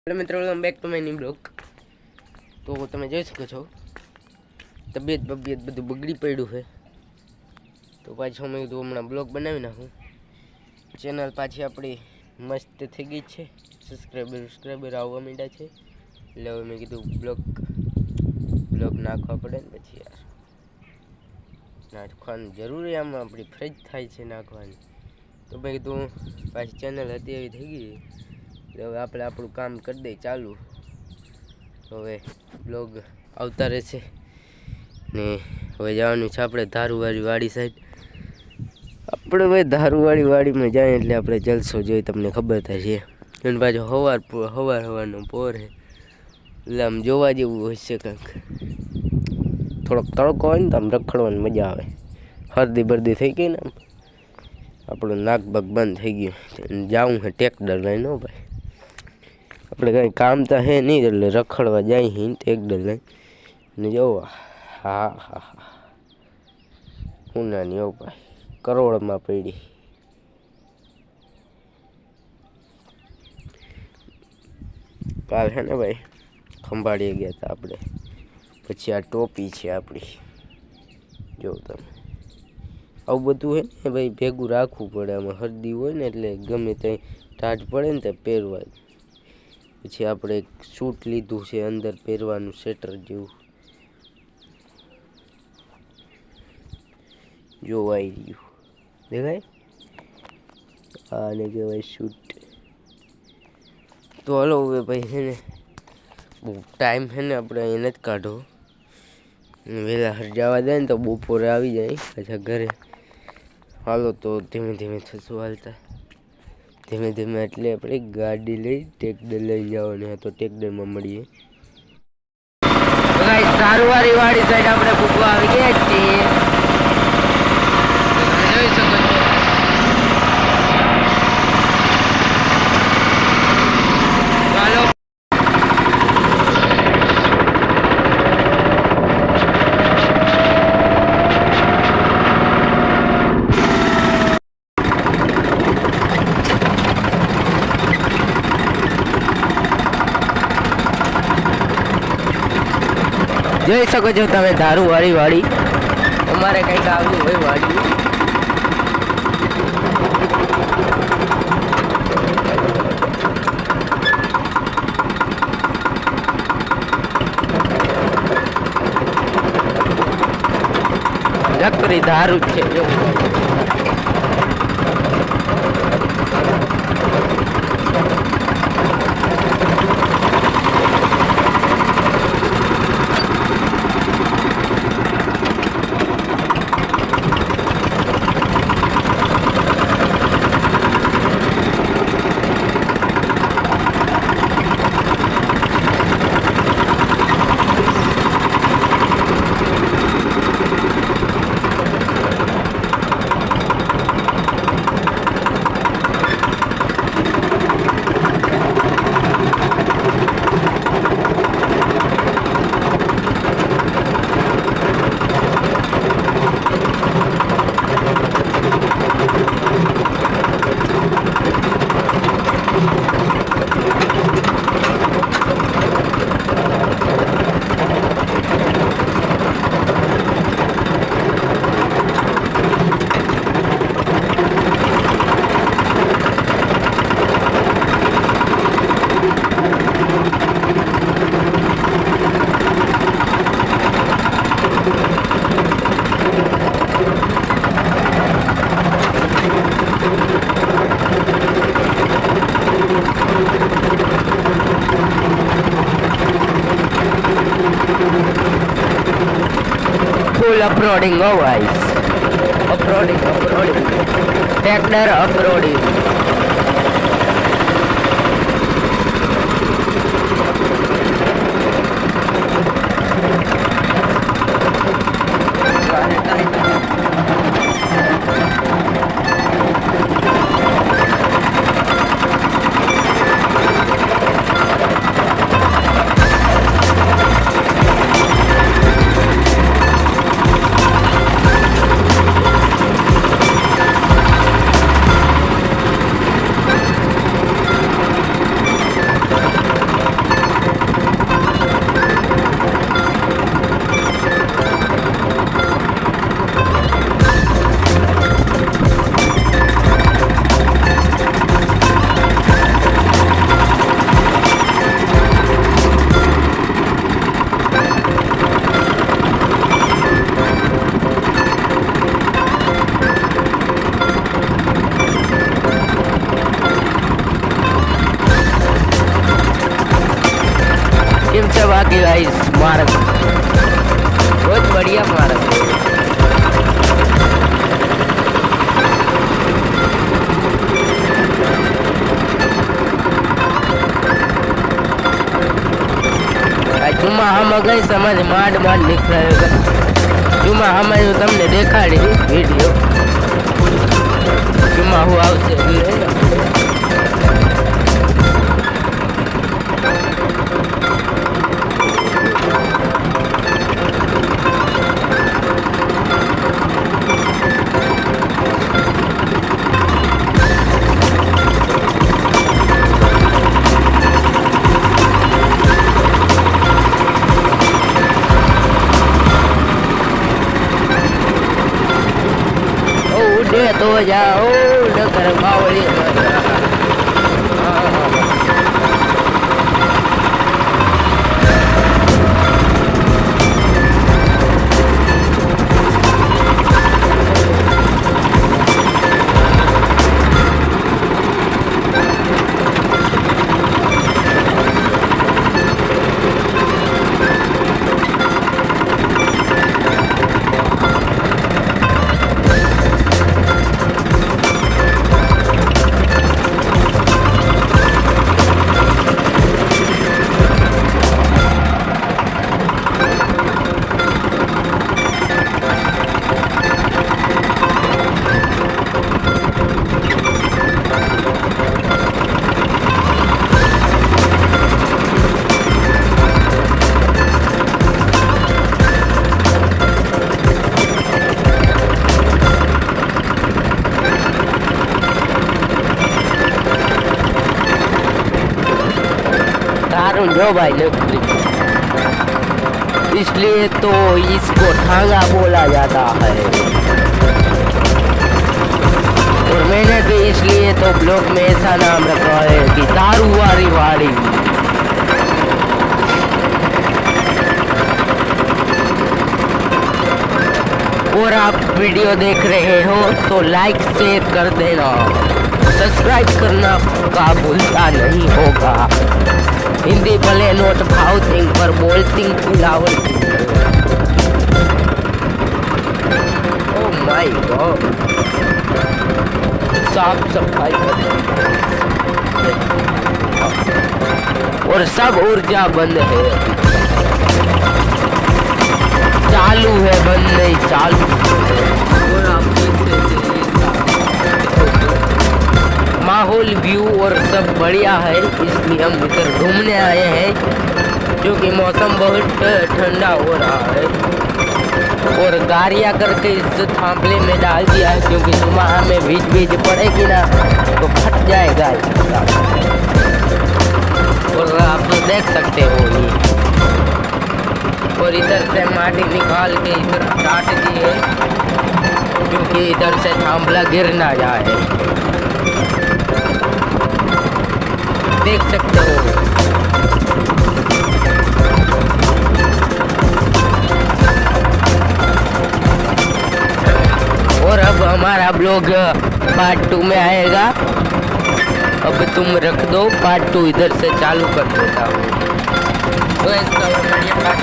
Hello मित्रों, back to my new blog. तो તમે જોઈ શકો છો તબિયત બધું બગડી પડ્યું છે, તો પાછો મેં કીધું હમણાં બ્લોગ બનાવી નાખું। ચેનલ પાછી આપણી મસ્ત થઈ ગઈ છે, સબસ્ક્રાઈબર આવવા માંડ્યા છે, એટલે હવે મેં કીધું બ્લોગ નાખવા પડે ને પછી યાર નાખવાની જરૂરી, આમાં આપણી ફરજ થાય છે નાખવાની। તો મેં કીધું પાછી ચેનલ હતી એવી થઈ ગઈ, હવે આપણે આપણું કામ કરી દઈએ ચાલુ। હવે બ્લોગ આવતા રહેશે ને હવે જવાનું છે આપણે ધારુવાળી વાડી સાઈડ। આપણે હવે ધારુવાળી વાડીમાં જાય એટલે આપણે જલસો જોઈએ, તમને ખબર થશે। અને પાછો સવારનો પોર છે, એટલે આમ જોવા જેવું હોય છે કંઈક। થોડોક તડકો હોય ને તો આમ રખડવાની મજા આવે। શરદી બરદી થઈ ગઈ ને આમ આપણું નાક બગ બંધ થઈ ગયું, જાવું છે ટ્રેક્ટર લઈને। હો ભાઈ, આપણે કંઈ કામ તો હે નહીં, એટલે રખડવા જાય છે ટ્રેક્ટર લઈને ને જોવો। હા હા હા, ઉનાની હો ભાઈ, કરોડમાં પડી। કાલ છે ને ભાઈ ખંભાળીએ ગયા હતા આપણે, પછી આ ટોપી છે આપણી, જો તમે આવું બધું હે ને ભાઈ ભેગું રાખવું પડે। આમાં શરદી હોય ને એટલે ગમે ત્યાં ટાઢ પડે ને ત્યાં પહેરવાય। પછી આપણે એક સૂટ લીધું છે અંદર પહેરવાનું, સ્વેટર જેવું, જોવાઈ રહ્યું દેખાય, આને કહેવાય સૂટ। તો હલો હવે ભાઈ છે ને બહુ ટાઈમ છે ને આપણે અહીં નથી કાઢો, વહેલા જવા જાય ને તો બપોરે આવી જાય પાછા ઘરે। હાલો તો ધીમે ધીમે થશું હાલતા, ધીમે ધીમે એટલે આપણે ગાડી લઈ ટ્રેક્ટર લઈ જવાનું, તો ટ્રેક્ટરમાં મળીએ। ધારુવાળી વાડી સાઈડ આપણે ભૂખવા આવી ગયા છીએ, જોઈ શકો છો। ચાલો જોઈ શકો છો તમે ધારુવાળી વાડી, અમારે કંઈક આવ્યું હોય વાડી। નકરી ધારું જ છે જો, अपलोडिंग हो गाइस, अपलोडिंग ट्रैक्टर अपलोडिंग। सभा के गाइस स्मारक बहुत बढ़िया स्मारक है। जुम्मा हम गए समझ माड निकल जुम्मा हमें तमने देखाड़ी वीडियो जुम्मा हुआ उससे तो जाओ डकर बावली जो भाई इसलिए तो इसको ठांगा बोला जाता है और मैंने तो इसलिए तो ब्लॉग में ऐसा नाम रखा है कि दारू वाली वाड़ी। और आप वीडियो देख रहे हो तो लाइक शेयर कर देना, सब्सक्राइब करना का भूलता नहीं होगा। हिंदी भले नोट भावती पर बोलती फुलावर। ओह माय गॉड, साफ सफाई और सब ऊर्जा बंद है, चालू है बंद नहीं चालू। और आप माहौल व्यू और सब बढ़िया है, इसलिए हम इधर घूमने आए हैं क्योंकि मौसम बहुत ठंडा हो रहा है। और गाड़ियाँ करके इस थांपले में डाल दिया है क्योंकि सुबह हमें बीज पड़ेगी ना तो फट जाएगा। और आप तो देख सकते हो ये, और इधर से माटी निकाल के इधर काट दिए क्योंकि इधर से थांपला गिर ना जाए, देख सकते हो। और अब हमारा ब्लॉग पार्ट 2 में आएगा। अब तुम रख दो, पार्ट 2 इधर से चालू कर देता हूँ। तो इसका बढ़िया पार्ट